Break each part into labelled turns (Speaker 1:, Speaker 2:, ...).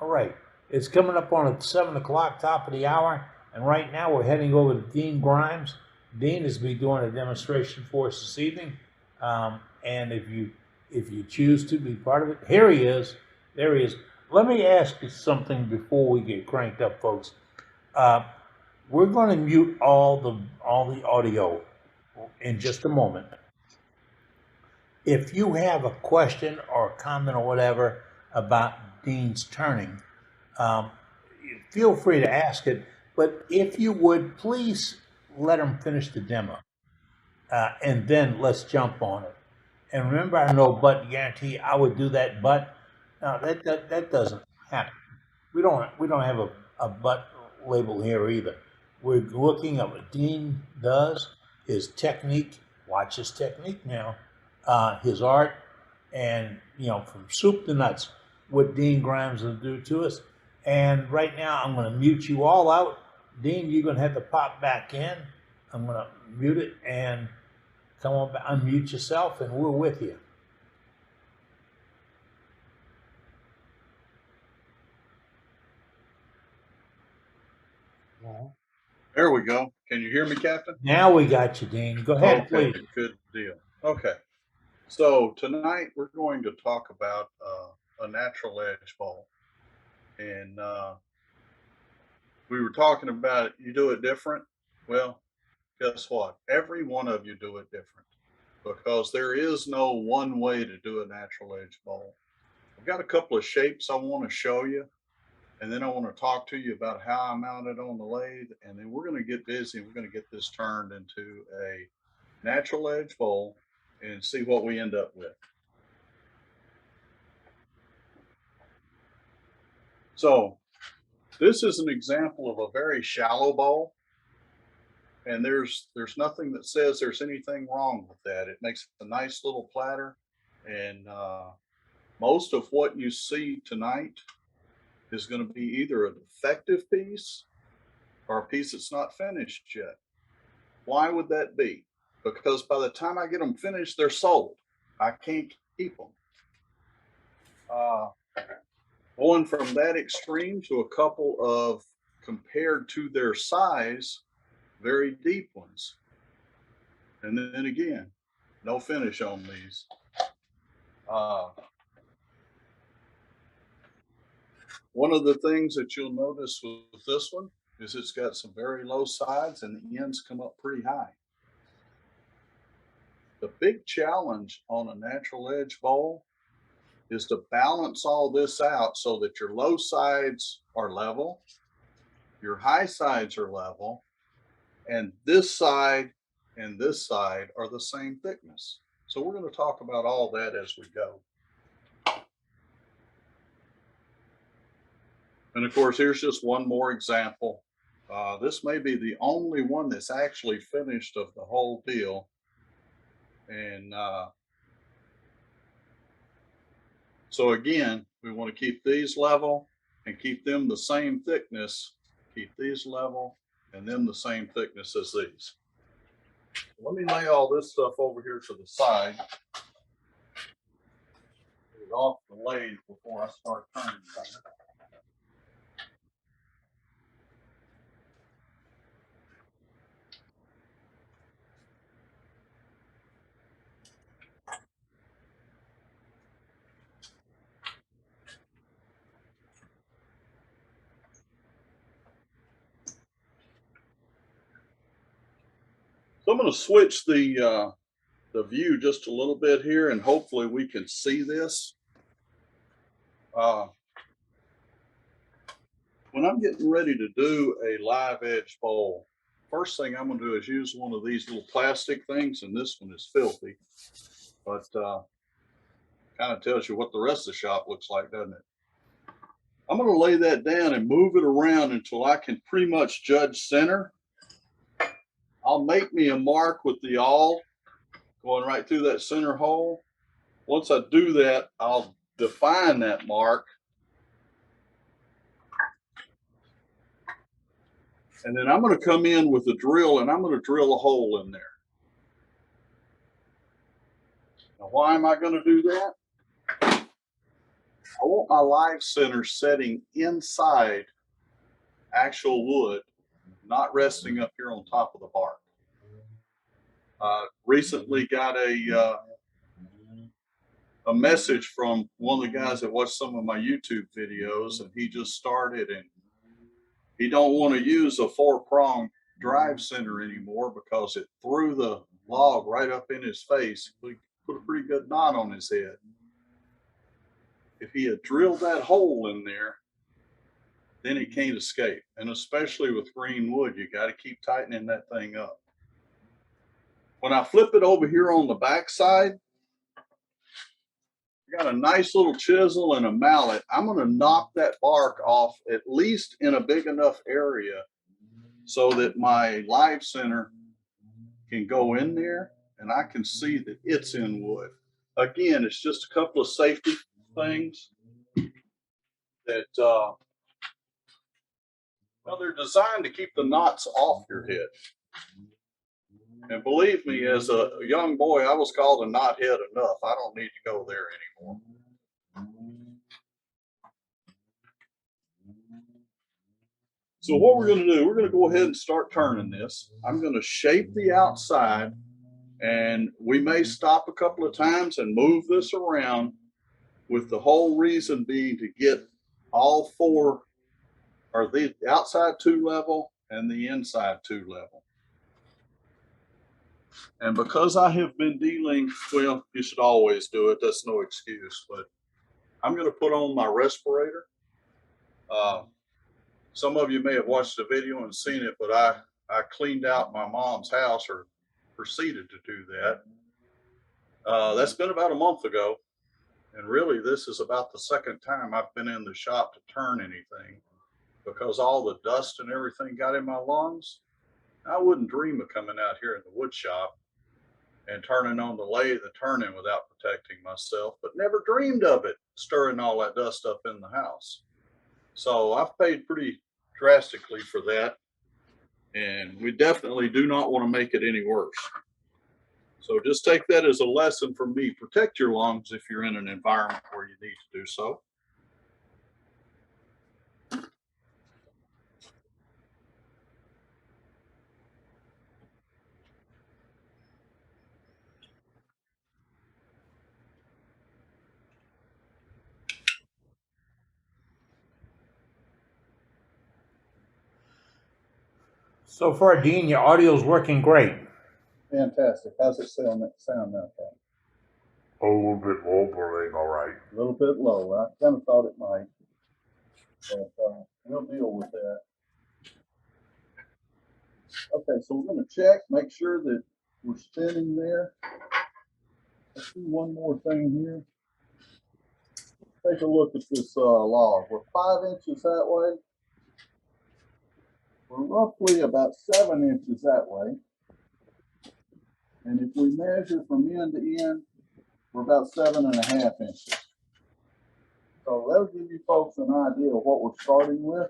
Speaker 1: All right. It's coming up on at 7 o'clock, top of the hour. And right now we're heading over to Dean Grimes. Dean is be doing a demonstration for us this evening. And if you choose to be part of it, here he is. There he is. Let me ask you something before we get cranked up, folks. We're going to mute all the audio in just a moment. If you have a question or a comment or whatever about Dean's turning, feel free to ask it. But if you would, please let him finish the demo, and then let's jump on it. And remember, I know but guarantee I would do that, but no, that doesn't happen. We don't have a but label here either. We're looking at what Dean does, his technique. Watch his technique now, his art, and from soup to nuts, what Dean Grimes will do to us. And right now, I'm going to mute you all out. Dean, you're going to have to pop back in. I'm going to mute it and come on back, unmute yourself, and we're with you.
Speaker 2: There we go. Can you hear me, Captain?
Speaker 1: Now we got you, Dean. Go ahead,
Speaker 2: okay,
Speaker 1: please.
Speaker 2: Good deal. Okay. So tonight we're going to talk about a natural edge bowl. And we were talking about you do it different. Well, guess what? Every one of you do it different because there is no one way to do a natural edge bowl. I've got a couple of shapes I want to show you. And then I want to talk to you about how I mount it on the lathe. And then we're going to get busy. We're going to get this turned into a natural edge bowl and see what we end up with. So this is an example of a very shallow bowl. And there's nothing that says there's anything wrong with that. It makes a nice little platter. And most of what you see tonight is going to be either a defective piece or a piece that's not finished yet. Why would that be? Because by the time I get them finished, they're sold. I can't keep them. Going from that extreme to a couple of, compared to their size, very deep ones. And then again, no finish on these. One of the things that you'll notice with this one is it's got some very low sides and the ends come up pretty high. The big challenge on a natural edge bowl is to balance all this out so that your low sides are level, your high sides are level, and this side and this side are the same thickness. So we're going to talk about all that as we go. And of course, here's just one more example. This may be the only one that's actually finished of the whole deal. And so again, we want to keep these level and keep them the same thickness. Keep these level and them the same thickness as these. Let me lay all this stuff over here to the side. Get it off the lathe before I start turning it. So I'm going to switch the view just a little bit here, and hopefully we can see this. When I'm getting ready to do a live edge bowl, first thing I'm going to do is use one of these little plastic things, and this one is filthy, but kind of tells you what the rest of the shop looks like, doesn't it? I'm going to lay that down and move it around until I can pretty much judge center. I'll make me a mark with the awl going right through that center hole. Once I do that, I'll define that mark. And then I'm going to come in with a drill and I'm going to drill a hole in there. Now, why am I going to do that? I want my live center setting inside actual wood, not resting up here on top of the bark. Recently got a message from one of the guys that watched some of my YouTube videos, and he just started, and he don't want to use a 4-prong drive center anymore because it threw the log right up in his face. We put a pretty good knot on his head. If he had drilled that hole in there, then it can't escape. And especially with green wood, you got to keep tightening that thing up. When I flip it over here on the back side, I got a nice little chisel and a mallet. I'm going to knock that bark off at least in a big enough area so that my live center can go in there and I can see that it's in wood. Again, it's just a couple of safety things that, well, they're designed to keep the knots off your head. And believe me, as a young boy, I was called a knothead enough. I don't need to go there anymore. So what we're going to do, we're going to go ahead and start turning this. I'm going to shape the outside, and we may stop a couple of times and move this around, with the whole reason being to get all four, or the outside 2 level and the inside 2 level. And because I have been dealing, well, you should always do it. That's no excuse, but I'm going to put on my respirator. Some of you may have watched the video and seen it, but I cleaned out my mom's house, or proceeded to do that. That's been about a month ago. And really, this is about the second time I've been in the shop to turn anything, because all the dust and everything got in my lungs. I wouldn't dream of coming out here in the wood shop and turning on the lathe and turning without protecting myself, but never dreamed of it, stirring all that dust up in the house. So I've paid pretty drastically for that, and we definitely do not want to make it any worse. So just take that as a lesson from me. Protect your lungs if you're in an environment where you need to do so.
Speaker 1: So far, Dean, your audio's working great.
Speaker 2: Fantastic. How's it sound now, Pat?
Speaker 3: A little bit low, but it ain't all right.
Speaker 2: A little bit low. I kind of thought it might, but we'll deal with that. Okay, so we're going to check, make sure that we're spinning there. Let's do one more thing here. Take a look at this log. We're 5 inches that way. We're roughly about 7 inches that way. And if we measure from end to end, we're about 7.5 inches. So that'll give you folks an idea of what we're starting with.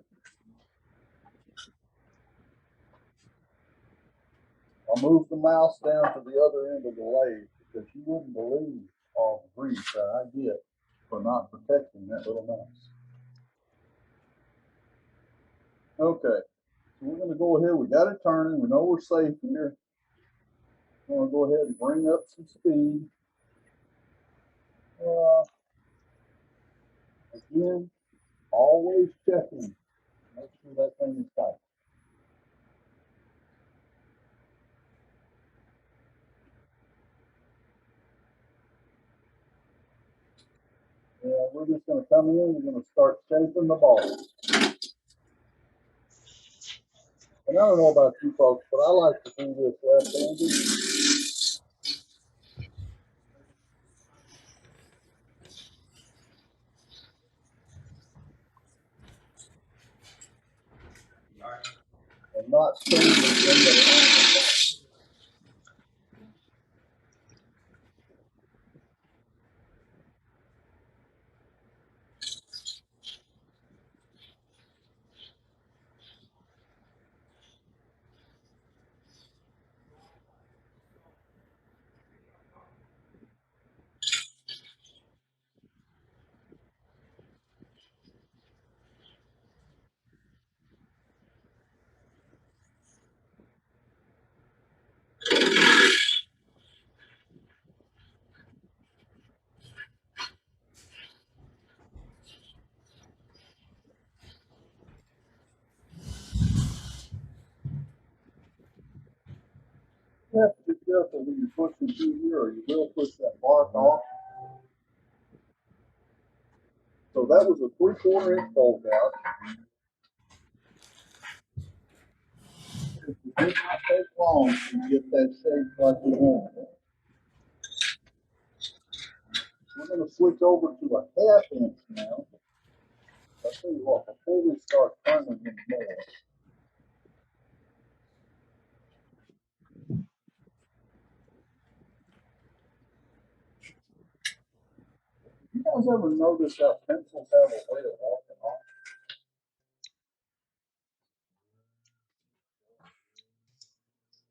Speaker 2: I'll move the mouse down to the other end of the lathe, because you wouldn't believe all the grief that I get for not protecting that little mouse. Okay, so we're going to go ahead. We got it turning. We know we're safe here. I'm going to go ahead and bring up some speed. Again, always checking. Make sure that thing is tight. Yeah, we're just going to come in. We're going to start shaping the ball. And I don't know about you folks, but I like to do this left-handed. And not standing in the careful when you're pushing through here, or you will push that bark off. So that was a 3/4 inch bolt out. It did not take long to get that shape like we wanted. We're going to switch over to a 1/2 inch now. I'll tell you what, before we start turning them more, you guys ever notice how pencils have a way of walking off?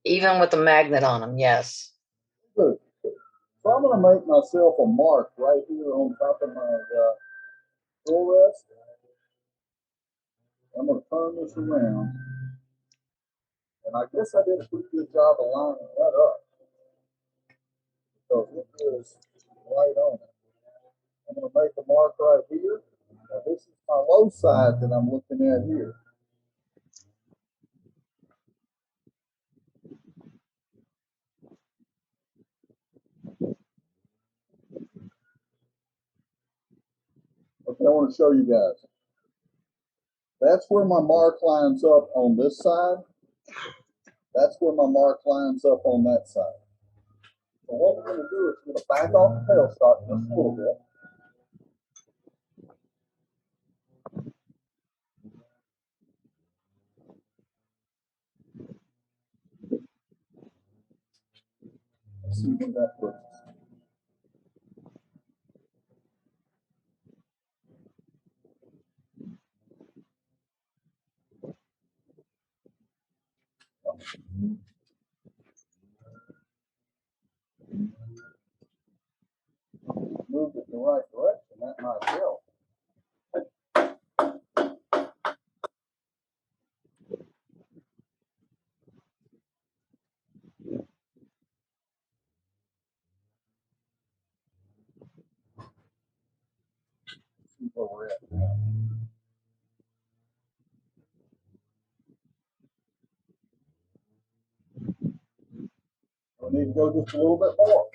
Speaker 4: Even with the magnet on them, yes.
Speaker 2: Good. So I'm going to make myself a mark right here on top of my full rest. I'm going to turn this around. And I guess I did a pretty good job of lining that up. Because it is right on it. I'm going to make a mark right here. Now this is my low side that I'm looking at here. Okay, I want to show you guys. That's where my mark lines up on this side. That's where my mark lines up on that side. So what we're going to do is we're going to back off the tailstock just a little bit. Let's see where that puts us. Moved it in the right direction, that might help. See where we're at now. We need to go just a little bit more.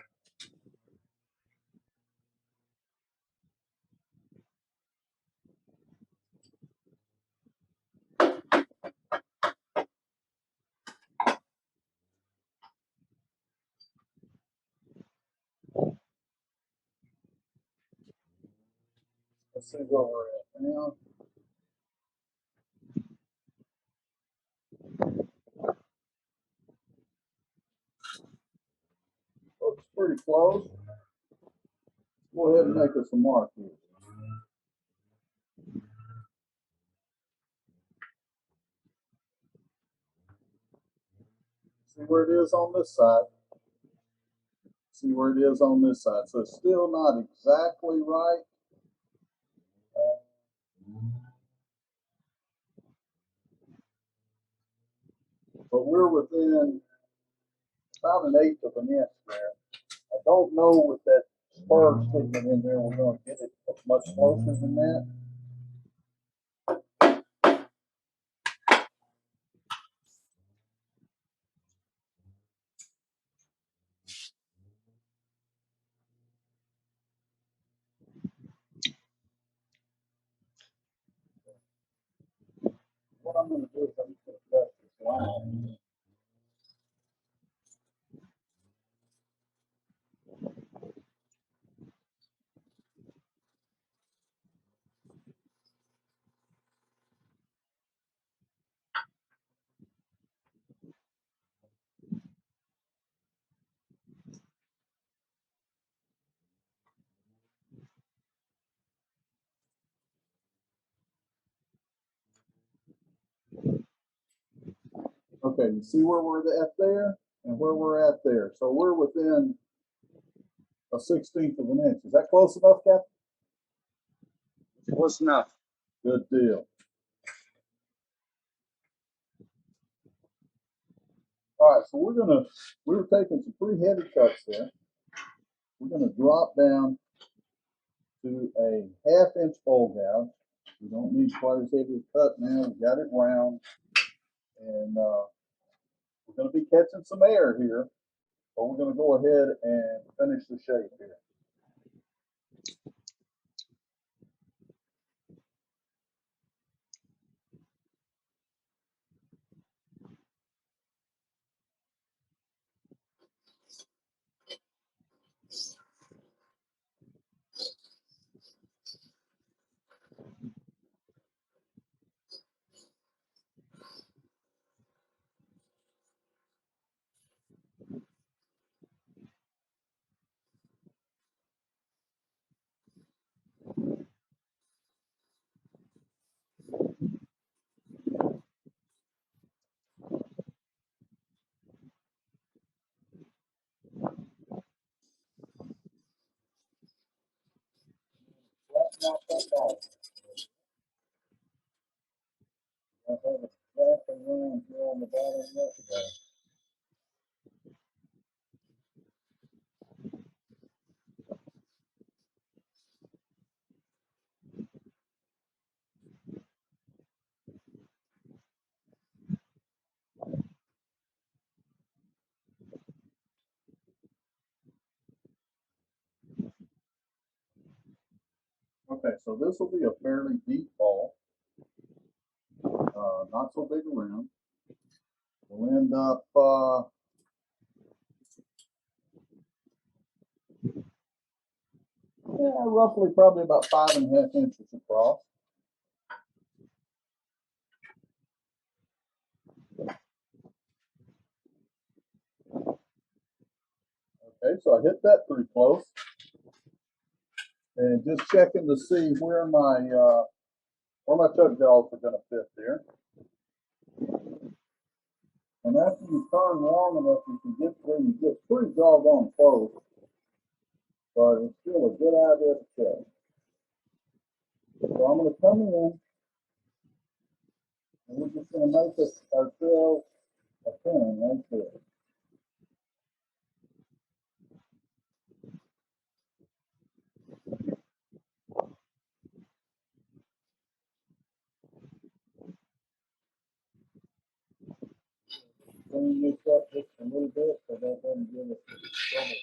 Speaker 2: Let's see where we're at now. Looks pretty close. Go ahead and make us a mark here. See where it is on this side. See where it is on this side. So it's still not exactly right. But we're within about 1/8 of an inch there. I don't know with that spur sticking in there, we're going to get it much closer than that. What I'm going to do is I'm just going to cut this line. Okay, you see where we're at there and where we're at there. So we're within a 1/16 of an inch. Is that close enough, Captain?
Speaker 5: Close enough.
Speaker 2: Good deal. All right, so we were taking some pretty heavy cuts there. We're gonna drop down to a 1/2 inch bowl gouge. We don't need quite as heavy a cut now. We got it round, and we're gonna be catching some air here So we're gonna go ahead and finish the shape here. Flatten out that ball. I have a flapping around here on the bottom of that guy. Okay, so this will be a fairly deep ball, not so big around. We'll end up roughly probably about 5.5 inches across. Okay, so I hit that pretty close. And just checking to see where my tug jaws are going to fit there. And after you turn long enough, you can get where you get pretty doggone close. But it's still a good idea to check. So I'm going to come in, and we're just going to make ourselves a pin right there. Clean this up just a little bit so that doesn't give us trouble.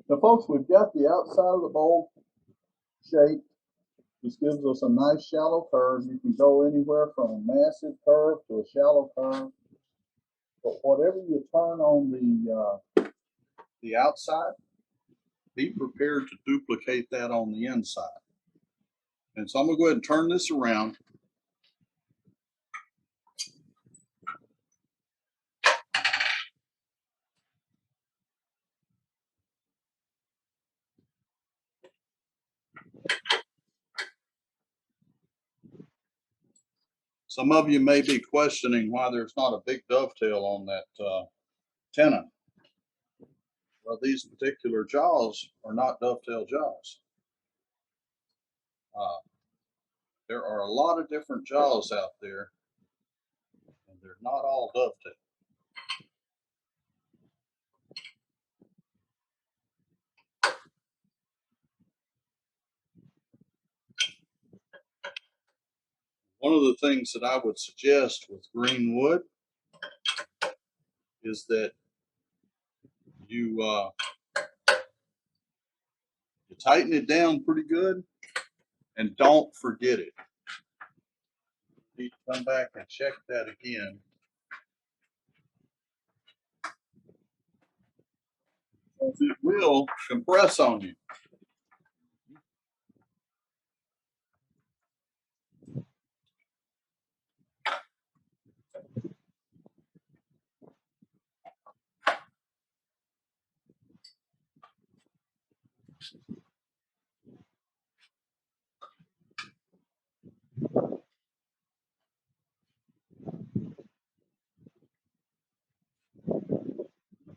Speaker 2: Now, folks, we've got the outside of the bowl shaped. This gives us a nice shallow curve. You can go anywhere from a massive curve to a shallow curve. But whatever you turn on the outside, be prepared to duplicate that on the inside. And so I'm gonna go ahead and turn this around. Some of you may be questioning why there's not a big dovetail on that tenon. Well, these particular jaws are not dovetail jaws. There are a lot of different jaws out there, and they're not all dovetail. One of the things that I would suggest with green wood is that you tighten it down pretty good, and don't forget it. You need to come back and check that again. It will compress on you.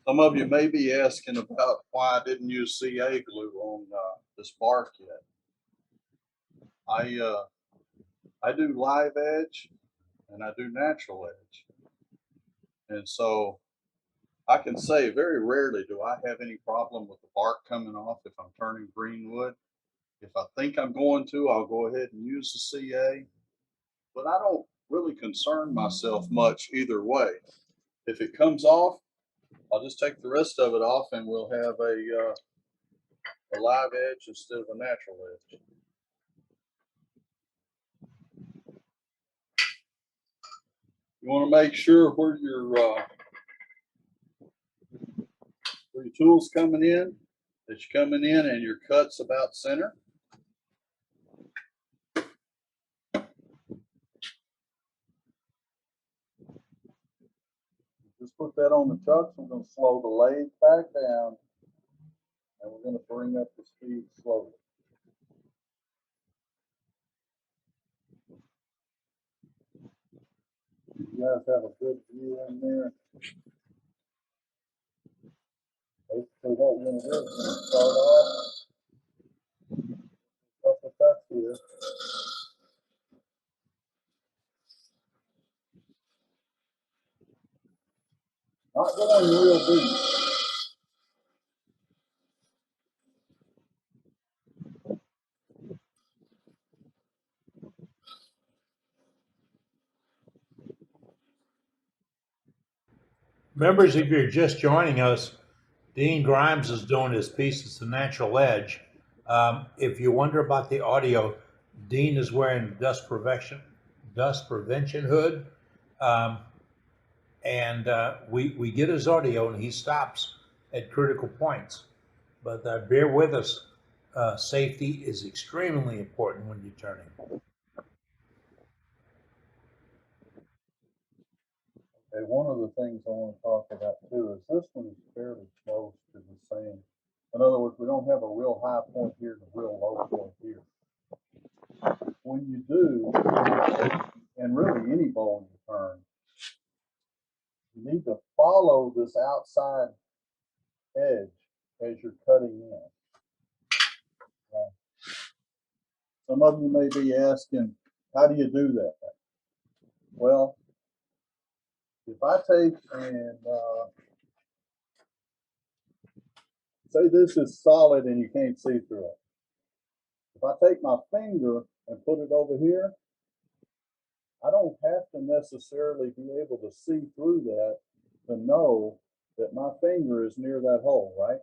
Speaker 2: Some of you may be asking about why I didn't use CA glue on this bark yet. I do live edge and I do natural edge. And so I can say very rarely do I have any problem with the bark coming off if I'm turning green wood. If I think I'm going to, I'll go ahead and use the CA, but I don't really concern myself much either way. If it comes off, I'll just take the rest of it off and we'll have a live edge instead of a natural edge. You want to make sure where your tool's coming in, that you're coming in and your cut's about center. Just put that on the chucks. We're going to slow the lathe back down, and we're going to bring up the speed slowly. You guys have a good view in there. Basically, what we're going to do is we're going to start off up the cuts here. Not going real deep.
Speaker 1: Members, if you're just joining us, Dean Grimes is doing his piece. It's the natural edge. If you wonder about the audio, Dean is wearing dust prevention hood, and we get his audio, and he stops at critical points. But bear with us. Safety is extremely important when you're turning.
Speaker 2: Okay, one of the things I want to talk about too is this one is fairly close to the same. In other words, we don't have a real high point here and a real low point here. When you do, and really any bowl you turn, you need to follow this outside edge as you're cutting in. Some of you may be asking, how do you do that? Well, if I take and say this is solid and you can't see through it. If I take my finger and put it over here, I don't have to necessarily be able to see through that to know that my finger is near that hole, right?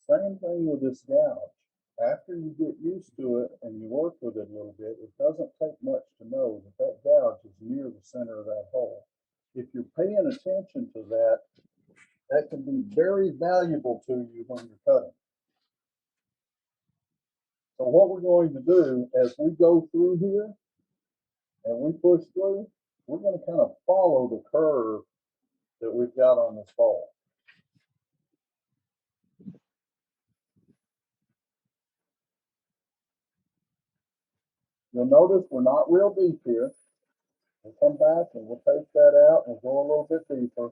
Speaker 2: Same thing with this gouge. After you get used to it and you work with it a little bit, it doesn't take much to know that that gouge is near the center of that hole. If you're paying attention to that, that can be very valuable to you when you're cutting. So what we're going to do as we go through here and we push through, we're going to kind of follow the curve that we've got on this ball. You'll notice we're not real deep here. We'll come back and we'll take that out and go a little bit deeper.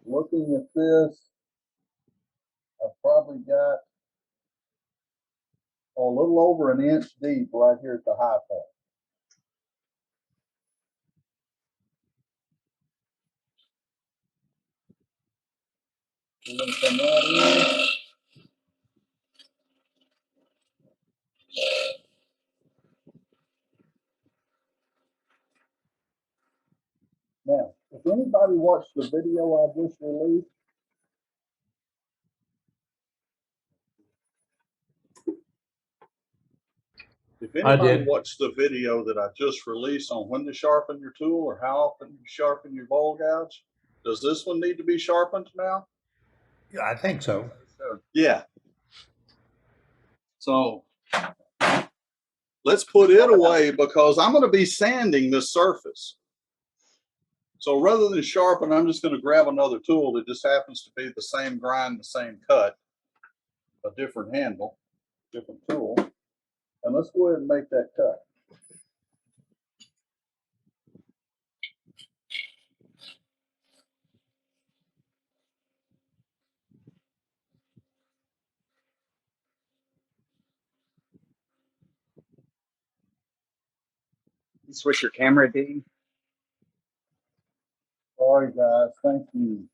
Speaker 2: Looking at this, I've probably got a little over an inch deep right here at the high point. We're going to come right in. Now, if anybody watched the video I just released, if anybody watched the video that I just released on when to sharpen your tool or how often you sharpen your bowl gouge, does this one need to be sharpened now?
Speaker 1: Yeah, I think so.
Speaker 2: Yeah. So let's put it away because I'm going to be sanding this surface. So rather than sharpen, I'm just going to grab another tool that just happens to be the same grind, the same cut, a different handle, different tool. And let's go ahead and make that cut.
Speaker 5: You switch your camera, Dean?
Speaker 2: Sorry, guys. Thank you.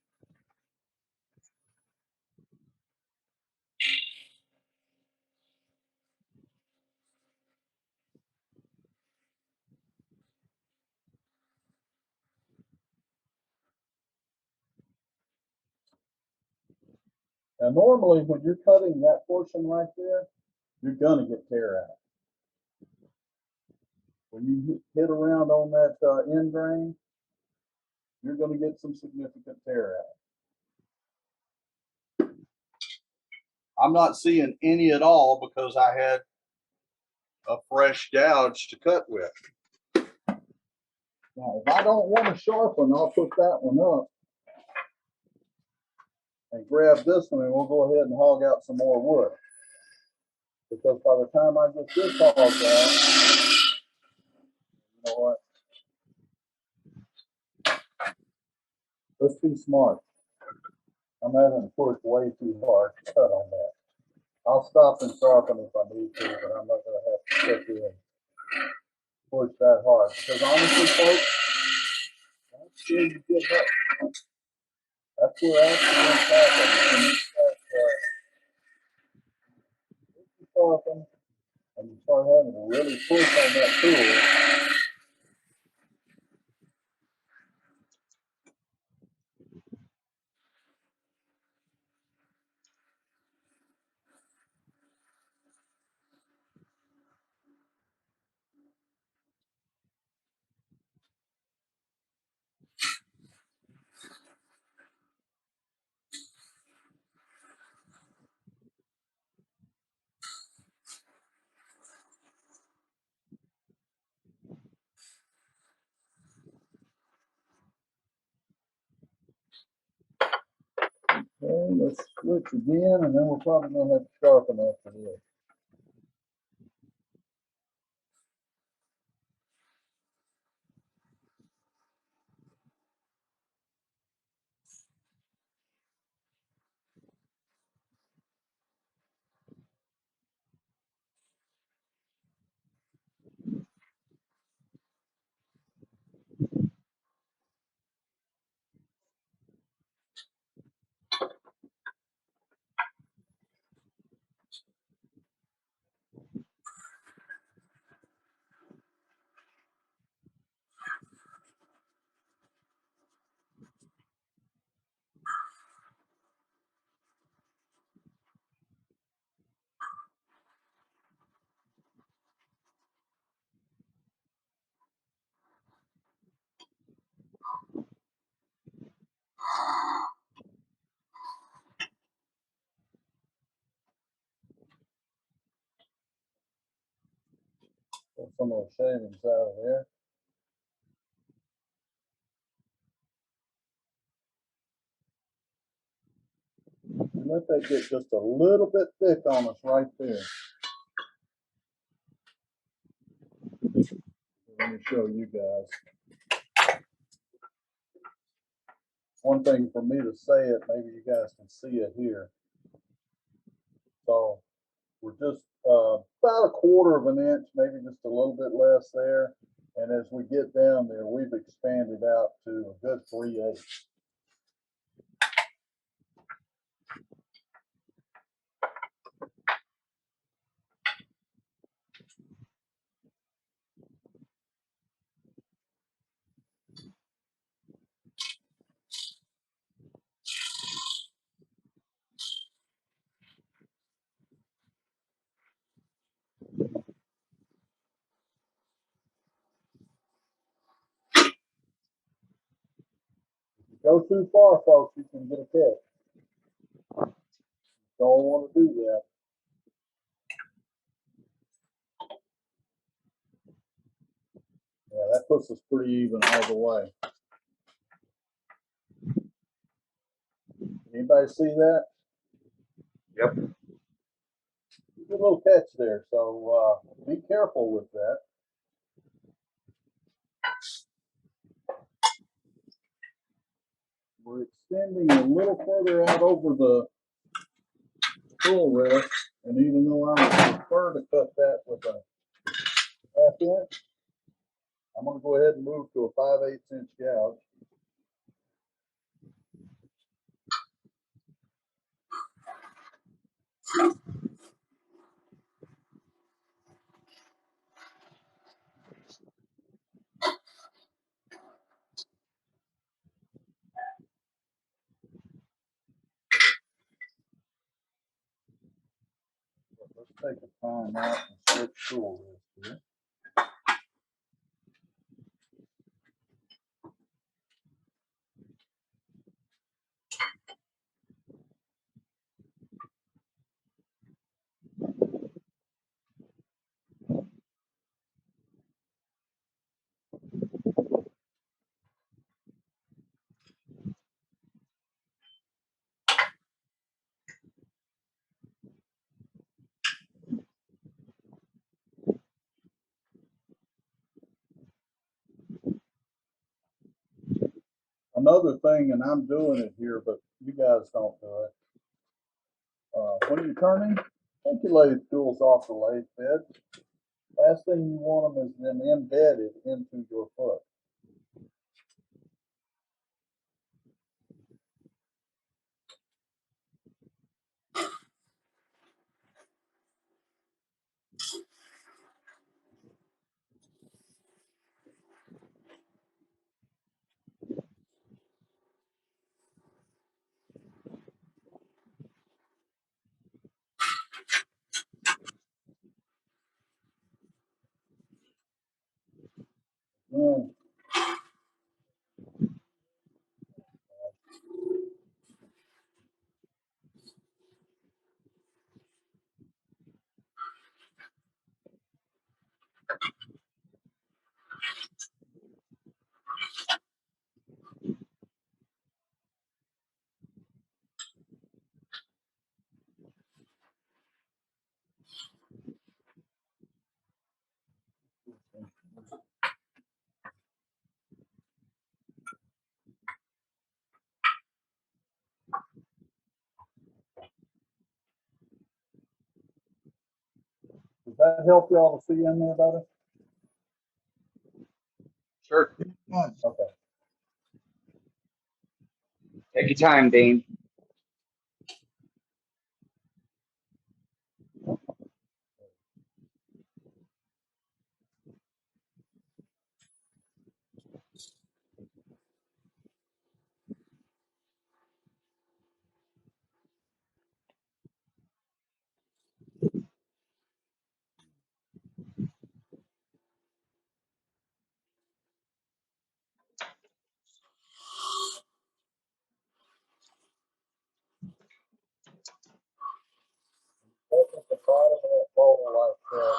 Speaker 2: Now, normally when you're cutting that portion right there, you're gonna get tear out. When you hit around on that end grain, you're gonna get some significant tear out. I'm not seeing any at all because I had a fresh gouge to cut with. Now, if I don't want to sharpen, I'll put that one up and grab this one, and we'll go ahead and hog out some more wood. Because by the time I get this hogged out, you know what? Let's be smart. I'm having to push way too hard to cut on that. I'll stop and sharpen if I need to, but I'm not going to have to sit there and push that hard. Because honestly, folks, that's where you get hurt. That's where accidents happen. You sharpen and you start having to really push on that tool. Okay, let's switch again, and then we're probably going to have to sharpen after this. Get some of those shavings out of there. And let that get just a little bit thick on us right there. Let me show you guys. One thing for me to say it, maybe you guys can see it here. So we're just about 1/4 of an inch, maybe just a little bit less there. And as we get down there, we've expanded out to a good 3/8. Go too far, folks, you can get a catch. Don't want to do that. Yeah, that puts us pretty even all the way. Anybody see that?
Speaker 3: Yep.
Speaker 2: Good little catch there, so be careful with that. We're extending a little further out over the tool rest, and even though I would prefer to cut that with a 1/2 inch, I'm going to go ahead and move to a 5/8 inch gouge. Let's take a time out and switch tool list here. Another thing, and I'm doing it here, but you guys don't do it. When you're turning, take your lathe tools off the lathe bed. Last thing you want them is them embedded into your foot. Mm. Does that help y'all to see in there better?
Speaker 5: Sure.
Speaker 2: Okay.
Speaker 5: Take your time, Dean.
Speaker 2: Look at the bottom of that bowl like that.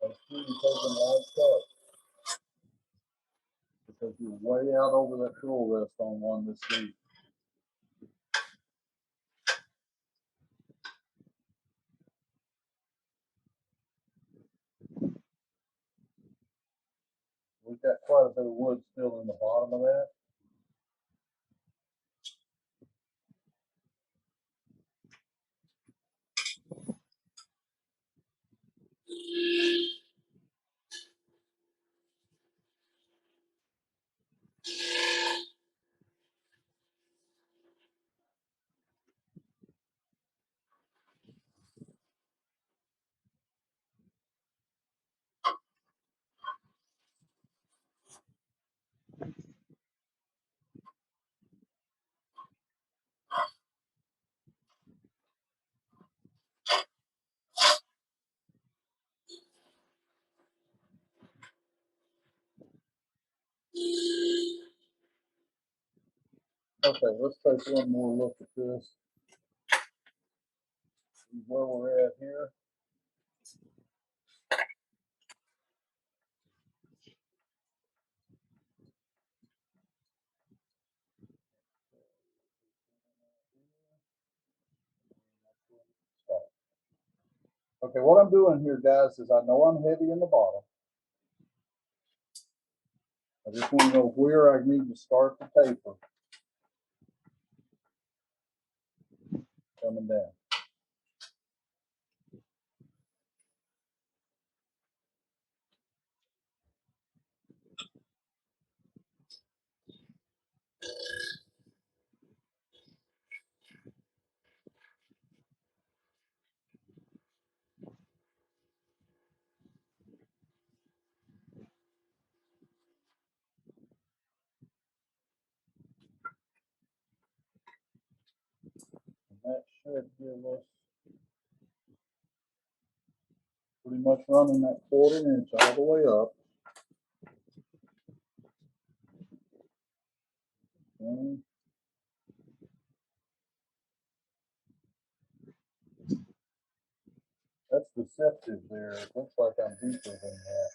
Speaker 2: And see you taking light cut. Because you're way out over that tool rest on one this deep. We've got quite a bit of wood still in the bottom of that. Okay, let's take one more look at this. See where we're at here. Okay, what I'm doing here, guys, is I know I'm heavy in the bottom. I just want to know where I need to start the taper coming down. And that should give us pretty much running that 1/4 inch all the way up. Okay. That's deceptive there. It looks like I'm deeper than that.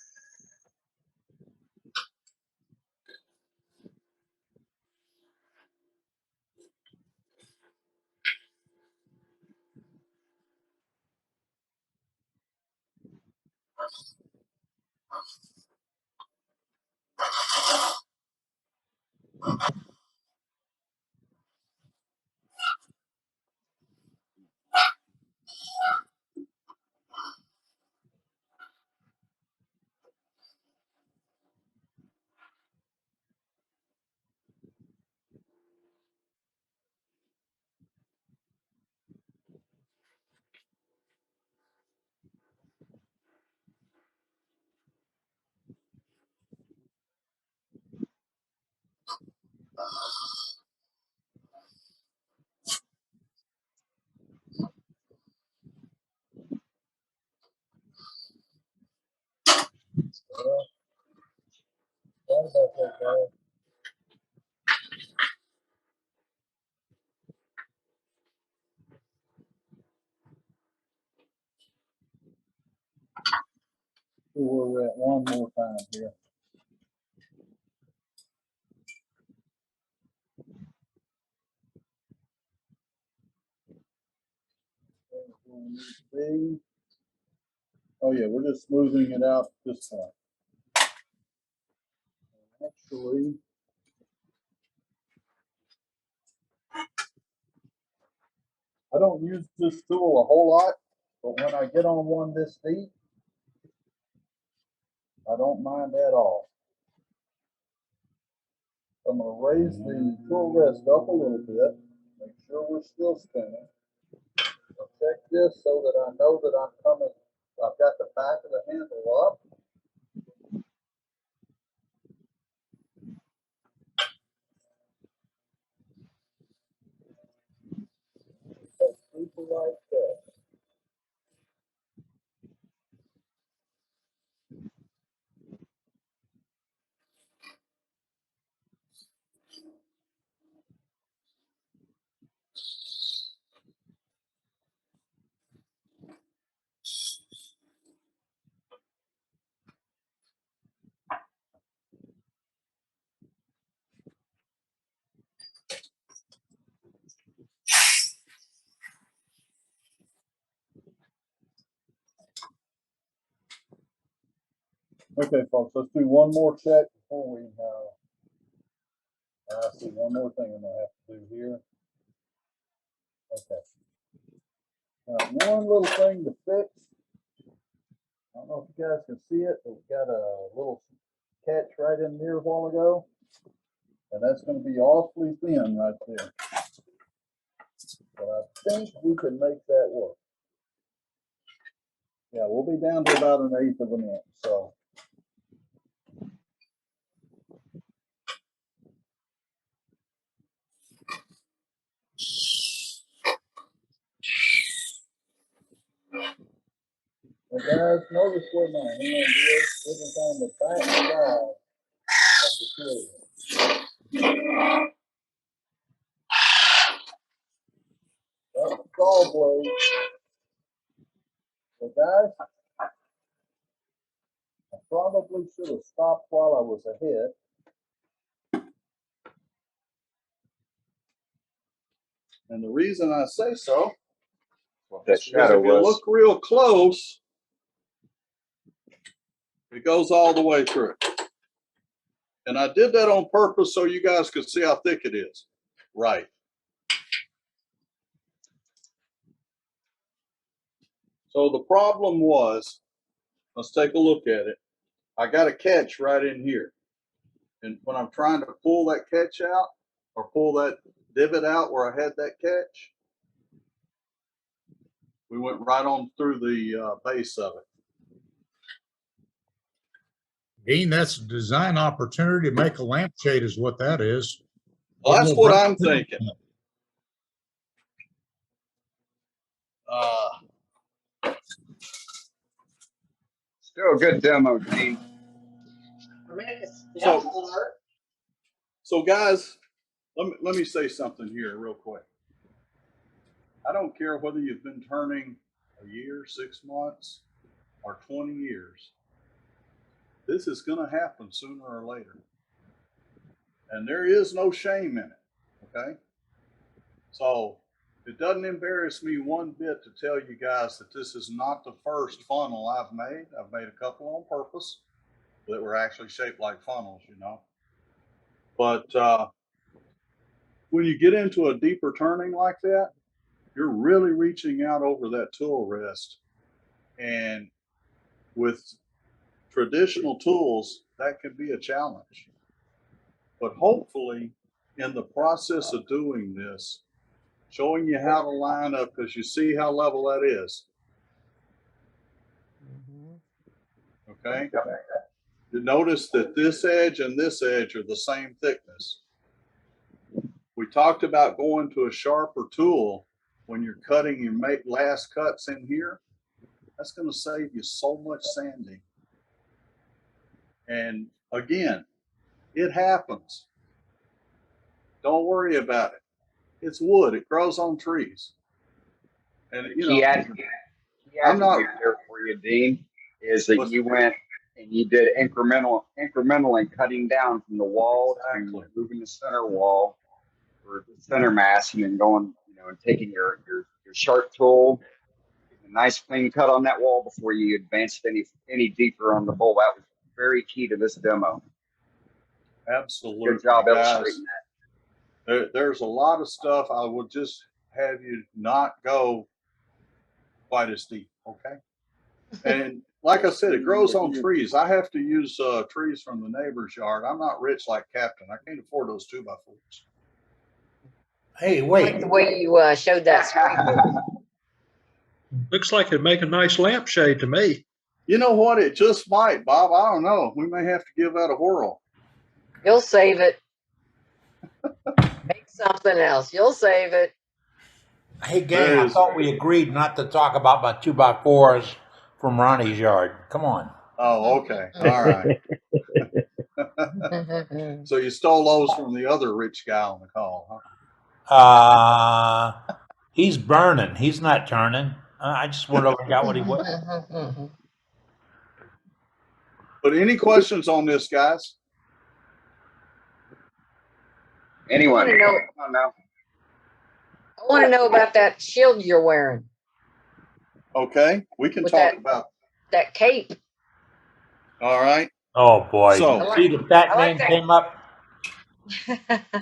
Speaker 2: Well, sorry about that, guys. See where we're at one more time here. Oh yeah, we're just smoothing it out this point. Actually, I don't use this tool a whole lot, but when I get on one this deep, I don't mind at all. I'm gonna raise the tool rest up a little bit, make sure we're still spinning. I'll check this so that I know that I'm coming, I've got the back of the handle up. That's super right there. Okay, folks, let's do one more check before we, I see one more thing I'm gonna have to do here. Okay. Now, one little thing to fix. I don't know if you guys can see it, but we got a little catch right in there a while ago. And that's gonna be awfully thin right there. But I think we can make that work. Yeah, we'll be down to about 1/8 of an inch, so. And guys, notice where my hand is. It is on the back side of the tool. That's the saw blade. So guys, I probably should have stopped while I was ahead. And the reason I say so,
Speaker 3: That
Speaker 2: is
Speaker 3: shadow
Speaker 2: if you
Speaker 3: was.
Speaker 2: look real close, it goes all the way through. And I did that on purpose so you guys could see how thick it is. Right. So the problem was, let's take a look at it. I got a catch right in here. And when I'm trying to pull that catch out or pull that divot out where I had that catch, we went right on through the base of it.
Speaker 6: Dean, that's a design opportunity to make a lampshade is what that is.
Speaker 2: Well, that's what I'm thinking.
Speaker 5: Do a good demo, Dean.
Speaker 2: So guys, let me say something here real quick. I don't care whether you've been turning a year, 6 months, or 20 years. This is going to happen sooner or later. And there is no shame in it. Okay. So it doesn't embarrass me one bit to tell you guys that this is not the first funnel I've made. I've made a couple on purpose that were actually shaped like funnels, you know. But when you get into a deeper turning like that, you're really reaching out over that tool rest. And with traditional tools, that can be a challenge. But hopefully, in the process of doing this, showing you how to line up, because you see how level that is. Okay. You notice that this edge and this edge are the same thickness. We talked about going to a sharper tool when you're cutting your last cuts in here. That's going to save you so much sanding. And again, it happens. Don't worry about it. It's wood. It grows on trees. And you know,
Speaker 5: I'm not there for you, Dean. Is that you went and you did incrementally cutting down from the wall to moving the center wall or the center mass, and then going, and taking your sharp tool, getting a nice clean cut on that wall before you advanced any deeper on the bowl. That was very key to this demo.
Speaker 2: Absolutely.
Speaker 5: Good job illustrating that.
Speaker 2: There's a lot of stuff I would just have you not go quite as deep, okay? And like I said, it grows on trees. I have to use trees from the neighbor's yard. I'm not rich like Captain. I can't afford those 2x4s.
Speaker 1: Hey,
Speaker 4: I like
Speaker 1: wait.
Speaker 4: the way you showed that screen.
Speaker 7: Looks like it'd make a nice lampshade to me.
Speaker 2: You know what? It just might, Bob. I don't know. We may have to give that a whirl.
Speaker 4: You'll save it. Make something else. You'll save it.
Speaker 1: Hey, gang, I thought we agreed not to talk about my 2x4s from Ronnie's yard. Come on.
Speaker 2: Oh, okay. All right. So you stole those from the other rich guy on the call, huh?
Speaker 1: He's burning. He's not turning. I just went over and got what he was.
Speaker 2: But any questions on this, guys?
Speaker 5: Anyone?
Speaker 4: I want to know about that shield you're wearing.
Speaker 2: Okay, we can
Speaker 4: With
Speaker 2: talk
Speaker 4: that-
Speaker 2: about.
Speaker 4: That cape.
Speaker 2: All right.
Speaker 1: Oh, boy.
Speaker 2: So-
Speaker 1: See, the fat
Speaker 4: I like
Speaker 1: man
Speaker 4: that.
Speaker 1: came up.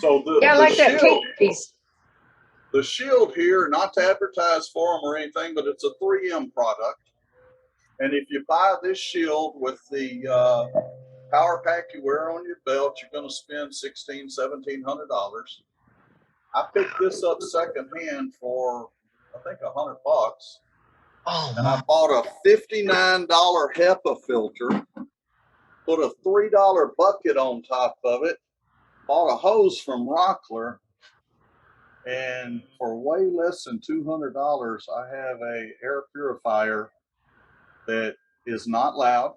Speaker 2: So the,
Speaker 4: Yeah, I
Speaker 2: the
Speaker 4: like that
Speaker 2: shield,
Speaker 4: cape piece.
Speaker 2: the shield here, not to advertise for them or anything, but it's a 3M product. And if you buy this shield with the power pack you wear on your belt, you're going to spend $1,700. I picked this up secondhand for, I think, $100.
Speaker 4: Oh,
Speaker 2: And I bought a $59 HEPA filter, put a $3 bucket on top of it, bought a hose from Rockler, and for way less than $200, I have a air purifier that is not loud.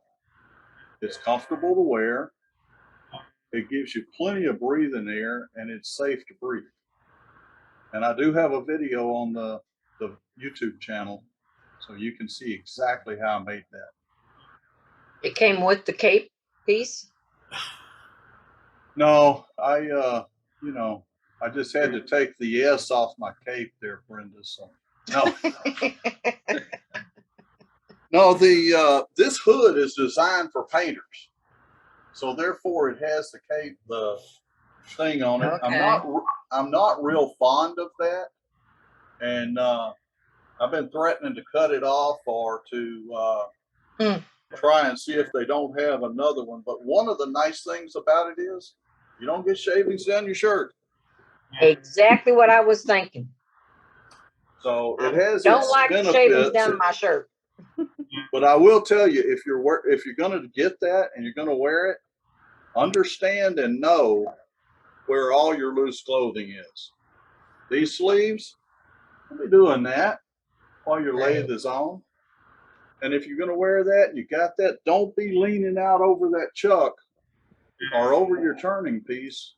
Speaker 2: It's comfortable to wear. It gives you plenty of breathing air, and it's safe to breathe. And I do have a video on the YouTube channel, so you can see exactly how I made that.
Speaker 4: it came with the cape piece.
Speaker 2: No, I just had to take the S off my cape there, Brenda. So no, no, this hood is designed for painters, so therefore it has the thing on it.
Speaker 4: Okay.
Speaker 2: I'm not real fond of that, and I've been threatening to cut it off or to try and see if they don't have another one. But one of the nice things about it is you don't get shavings down your shirt.
Speaker 4: Exactly what I was thinking.
Speaker 2: So it has
Speaker 4: Don't
Speaker 2: its
Speaker 4: like
Speaker 2: benefits.
Speaker 4: shavings down my shirt.
Speaker 2: But I will tell you, if you're going to get that and you're going to wear it, understand and know where all your loose clothing is. These sleeves, I'll be doing that while your lathe is on. And if you're going to wear that and you got that, don't be leaning out over that chuck or over your turning piece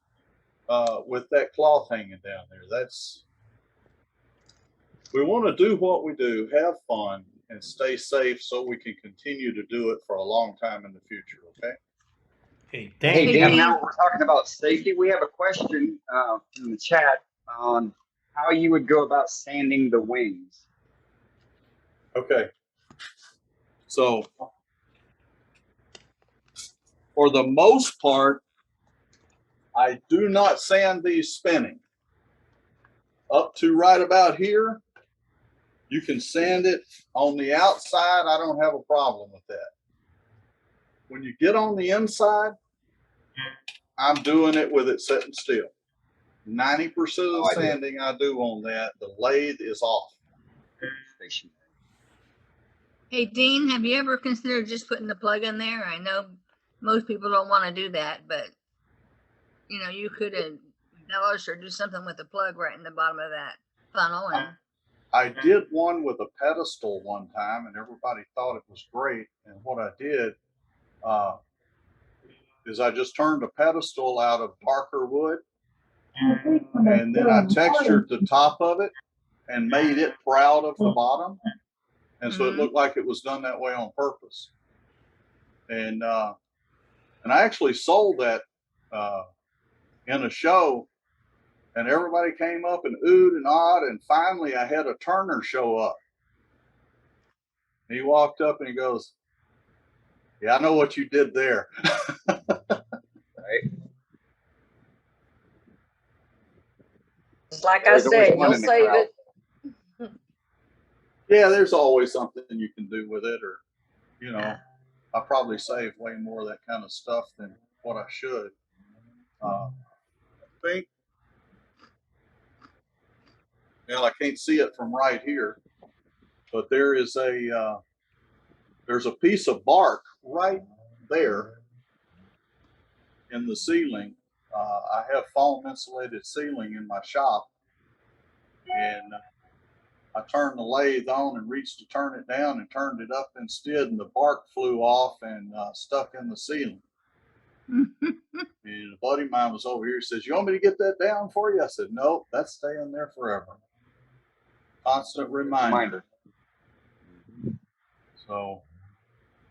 Speaker 2: with that cloth hanging down there. We want to do what we do, have fun, and stay safe so we can continue to do it for a long time in the future, okay?
Speaker 1: Hey,
Speaker 5: Hey,
Speaker 1: Dane,
Speaker 5: Dan, now we're talking about safety. We have a question in the chat on how you would go about sanding the wings.
Speaker 2: Okay. So, for the most part, I do not sand these spinning. Up to right about here, you can sand it on the outside. I don't have a problem with that. When you get on the inside, I'm doing it with it sitting still. 90% of the sanding I do on that, the lathe is off.
Speaker 8: Hey, Dean, have you ever considered just putting the plug in there? I know most people don't want to do that, but you know, you could embellish or do something with the plug right in the bottom of that funnel. And
Speaker 2: I did one with a pedestal one time, and everybody thought it was great. And what I did is I just turned a pedestal out of darker wood, and then I textured the top of it and made it proud of the bottom. And so it looked like it was done that way on purpose. And I actually sold that in a show, and everybody came up and oohed and awed. And finally, I had a turner show up. He walked up and he goes, "Yeah, I know what you did there."
Speaker 5: Right.
Speaker 4: Just like I say, you'll save it.
Speaker 2: Yeah, there's always something you can do with it, or, you know, I probably save way more of that kind of stuff than what I should. I think, well, I can't see it from right here, but there's a piece of bark right there in the ceiling. I have foam insulated ceiling in my shop, and I turned the lathe on and reached to turn it down and turned it up instead, and the bark flew off and stuck in the ceiling. And a buddy of mine was over here, says, "You want me to get that down for you?" I said, "Nope, that's staying there forever." Constant reminder. So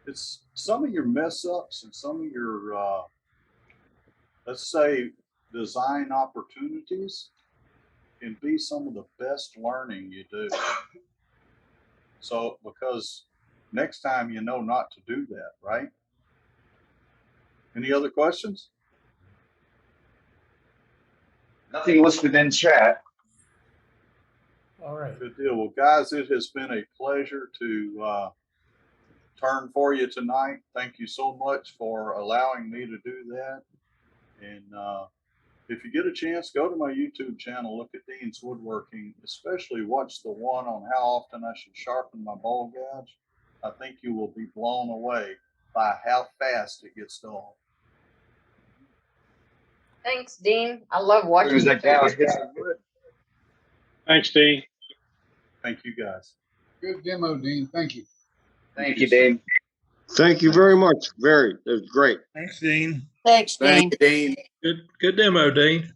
Speaker 2: it's some of your mess ups and some of your, let's say, design opportunities can be some of the best learning you do. So, because next time you know not to do that, right? Any other questions?
Speaker 5: Nothing listed in chat.
Speaker 1: all right.
Speaker 2: Good deal. Well, guys, it has been a pleasure to turn for you tonight. Thank you so much for allowing me to do that. And if you get a chance, go to my YouTube channel, look at Dean's Woodworking, especially watch the one on how often I should sharpen my bowl gouge. I think you will be blown away by how fast it gets dull.
Speaker 4: Thanks, Dean. I love
Speaker 5: As
Speaker 4: watching
Speaker 5: soon as that
Speaker 4: you.
Speaker 5: gouge hits the wood.
Speaker 7: Thanks, Dean.
Speaker 2: Thank you, guys.
Speaker 3: Good demo, Dean. Thank you.
Speaker 5: Thank you, Dane.
Speaker 9: Thank you very much. It was great.
Speaker 1: Thanks, Dean.
Speaker 4: Thanks, Dean.
Speaker 2: Dean.
Speaker 7: Good demo, Dean.